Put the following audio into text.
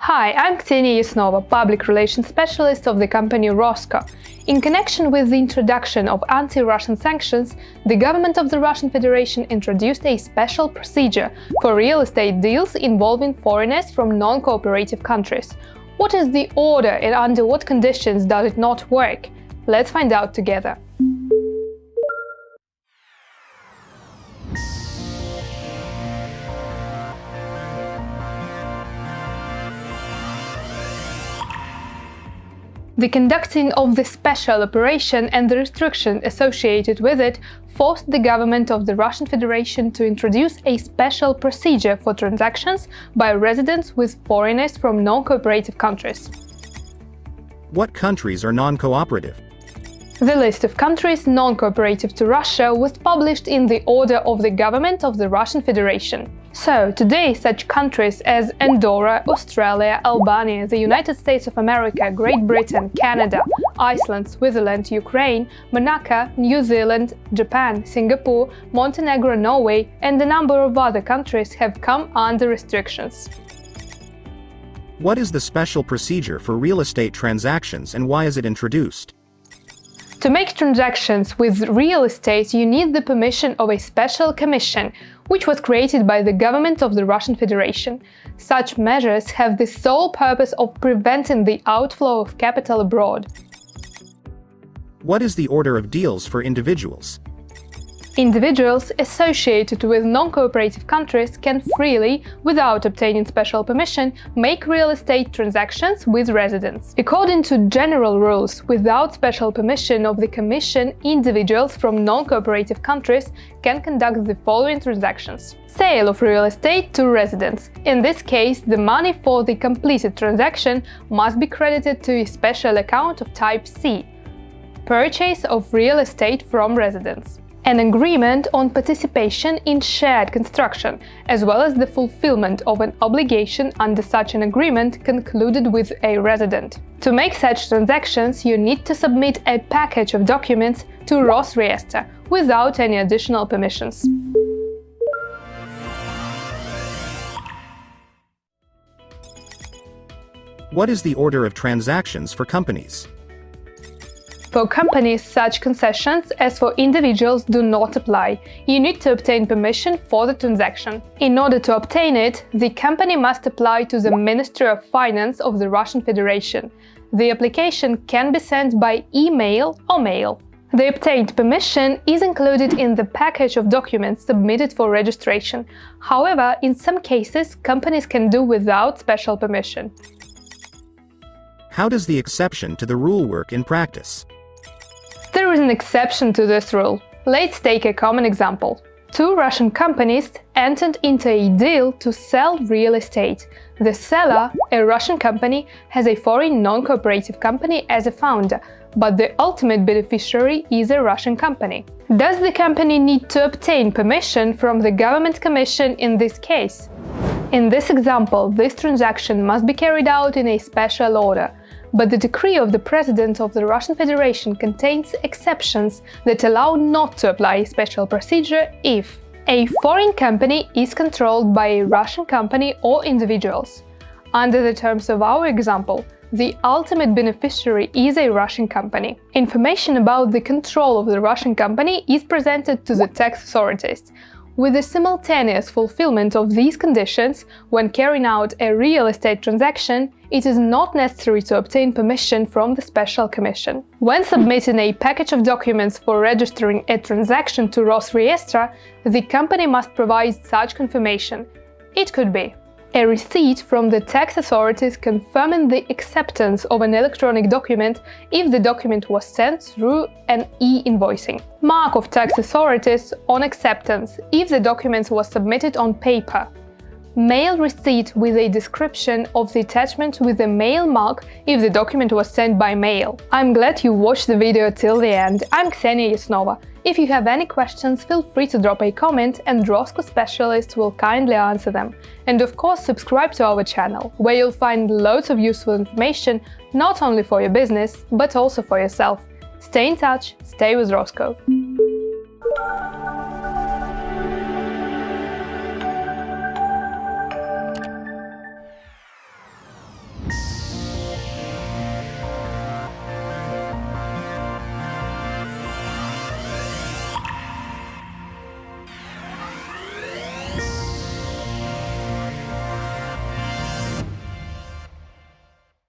Hi, I'm Ksenia Yasnova, Public Relations Specialist of the company RosCo. In connection with the introduction of anti-Russian sanctions, the government of the Russian Federation introduced a special procedure for real estate deals involving foreigners from non-cooperative countries. What is the order and under what conditions does it not work? Let's find out together. The conducting of the special operation and the restriction associated with it forced the government of the Russian Federation to introduce a special procedure for transactions by residents with foreigners from non-cooperative countries. What countries are non-cooperative? The list of countries non-cooperative to Russia was published in the order of the government of the Russian Federation. So, today such countries as Andorra, Australia, Albania, the United States of America, Great Britain, Canada, Iceland, Switzerland, Ukraine, Monaco, New Zealand, Japan, Singapore, Montenegro, Norway, and a number of other countries have come under restrictions. What is the special procedure for real estate transactions and why is it introduced? To make transactions with real estate, you need the permission of a special commission, which was created by the government of the Russian Federation. Such measures have the sole purpose of preventing the outflow of capital abroad. What is the order of deals for individuals? Individuals associated with non-cooperative countries can freely, without obtaining special permission, make real estate transactions with residents. According to general rules, without special permission of the Commission, individuals from non-cooperative countries can conduct the following transactions. Sale of real estate to residents. In this case, the money for the completed transaction must be credited to a special account of type C. Purchase of real estate from residents. An agreement on participation in shared construction, as well as the fulfillment of an obligation under such an agreement concluded with a resident. To make such transactions, you need to submit a package of documents to RosReestr without any additional permissions. What is the order of transactions for companies? For companies, such concessions as for individuals do not apply. You need to obtain permission for the transaction. In order to obtain it, the company must apply to the Ministry of Finance of the Russian Federation. The application can be sent by email or mail. The obtained permission is included in the package of documents submitted for registration. However, in some cases, companies can do without special permission. How does the exception to the rule work in practice? There is an exception to this rule. Let's take a common example. Two Russian companies entered into a deal to sell real estate. The seller, a Russian company, has a foreign non-cooperative company as a founder, but the ultimate beneficiary is a Russian company. Does the company need to obtain permission from the Government Commission in this case? In this example, this transaction must be carried out in a special order. But the decree of the President of the Russian Federation contains exceptions that allow not to apply a special procedure if a foreign company is controlled by a Russian company or individuals. Under the terms of our example, the ultimate beneficiary is a Russian company. Information about the control of the Russian company is presented to the tax authorities. With the simultaneous fulfillment of these conditions, when carrying out a real estate transaction, it is not necessary to obtain permission from the Special Commission. When submitting a package of documents for registering a transaction to RosReestr, the company must provide such confirmation. It could be a receipt from the tax authorities confirming the acceptance of an electronic document if the document was sent through an e-invoicing. Mark of tax authorities on acceptance if the document was submitted on paper. Mail receipt with a description of the attachment with a mail mark if the document was sent by mail. I'm glad you watched the video till the end. I'm Ksenia Yasnova. If you have any questions, feel free to drop a comment and RosCo specialists will kindly answer them. And of course, subscribe to our channel, where you'll find loads of useful information not only for your business, but also for yourself. Stay in touch, stay with RosCo.